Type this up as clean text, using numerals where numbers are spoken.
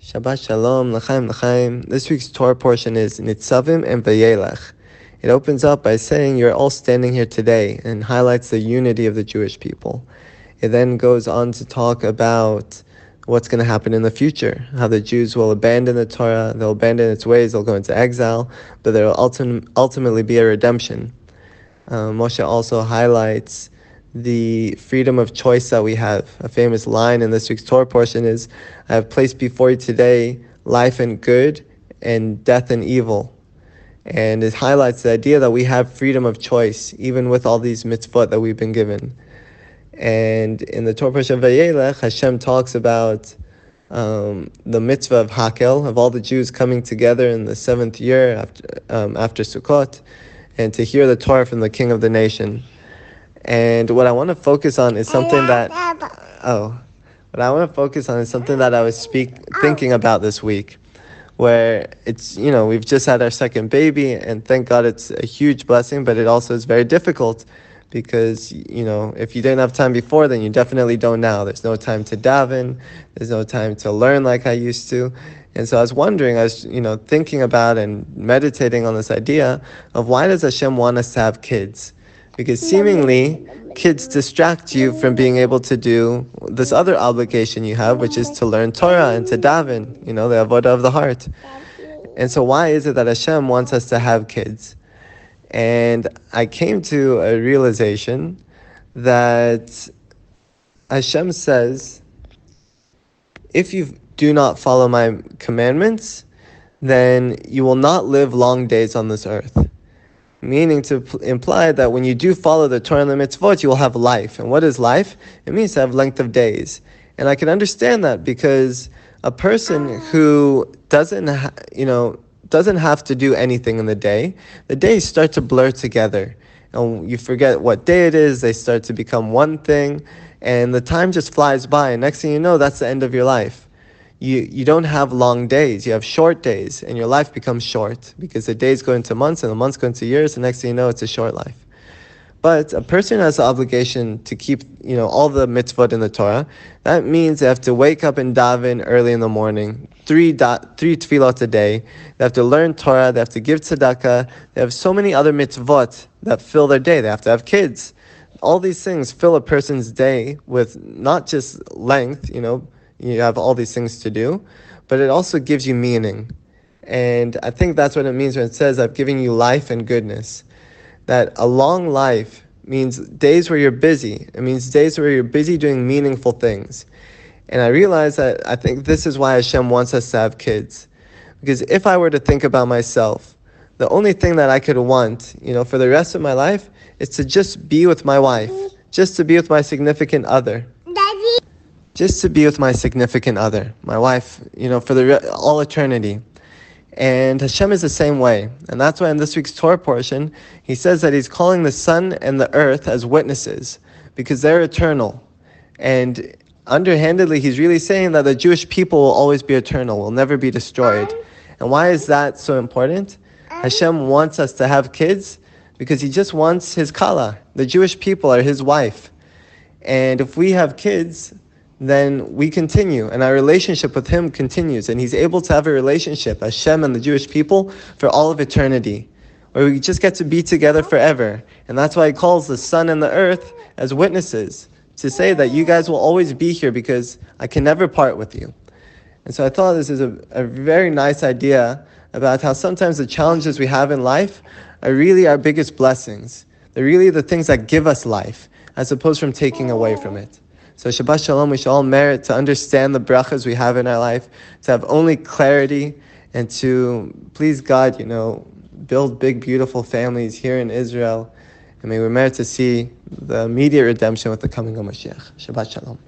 Shabbat Shalom, L'chaim, L'chaim. This week's Torah portion is Nitzavim Vayelech. It opens up by saying you're all standing here today and highlights the unity of the Jewish people. It then goes on to talk about what's going to happen in the future, how the Jews will abandon the Torah, they'll abandon its ways, they'll go into exile, but there will ultimately be a redemption. Moshe also highlights the freedom of choice that we have. A famous line in this week's Torah portion is, I have placed before you today life and good and death and evil. And it highlights the idea that we have freedom of choice, even with all these mitzvot that we've been given. And in the Torah portion of Vayelech, HaShem talks about the mitzvah of Hakel, of all the Jews coming together in the 7th year after Sukkot, and to hear the Torah from the King of the nation. And what I want to focus on is something that I was thinking about this week, where it's, we've just had our second baby, and thank God it's a huge blessing, but it also is very difficult because, if you didn't have time before, then you definitely don't now. There's no time to daven, there's no time to learn like I used to. And so I was wondering, thinking about and meditating on this idea of why does Hashem want us to have kids? Because seemingly, kids distract you from being able to do this other obligation you have, which is to learn Torah and to daven, the avodah of the heart. And so why is it that Hashem wants us to have kids? And I came to a realization that Hashem says, if you do not follow my commandments, then you will not live long days on this earth. Meaning to imply that when you do follow the Torah and the mitzvot, you will have life. And what is life? It means to have length of days. And I can understand that because a person who doesn't have to do anything in the days start to blur together. And you forget what day it is, they start to become one thing, and the time just flies by. And next thing you know, that's the end of your life. You don't have long days, you have short days, and your life becomes short because the days go into months and the months go into years, and next thing you know, it's a short life. But a person has the obligation to keep, all the mitzvot in the Torah. That means they have to wake up and daven early in the morning, three tefillot a day. They have to learn Torah, they have to give tzedakah, they have so many other mitzvot that fill their day. They have to have kids. All these things fill a person's day with not just length, you have all these things to do, but it also gives you meaning. And I think that's what it means when it says, I've given you life and goodness. That a long life means days where you're busy. It means days where you're busy doing meaningful things. And I realize that I think this is why Hashem wants us to have kids. Because if I were to think about myself, the only thing that I could want, for the rest of my life is to just be with my wife, just to be with my significant other. Just to be with my significant other, my wife, for all eternity. And Hashem is the same way. And that's why in this week's Torah portion, he says that he's calling the sun and the earth as witnesses, because they're eternal. And underhandedly, he's really saying that the Jewish people will always be eternal, will never be destroyed. And why is that so important? Hashem wants us to have kids because he just wants his kala. The Jewish people are his wife. And if we have kids, then we continue, and our relationship with him continues, and he's able to have a relationship, Hashem and the Jewish people, for all of eternity, where we just get to be together forever. And that's why he calls the sun and the earth as witnesses, to say that you guys will always be here because I can never part with you. And so I thought this is a very nice idea about how sometimes the challenges we have in life are really our biggest blessings. They're really the things that give us life, as opposed from taking away from it. So Shabbat Shalom, we should all merit to understand the brachas we have in our life, to have only clarity, and to please God, build big, beautiful families here in Israel. And may we merit to see the immediate redemption with the coming of Mashiach. Shabbat Shalom.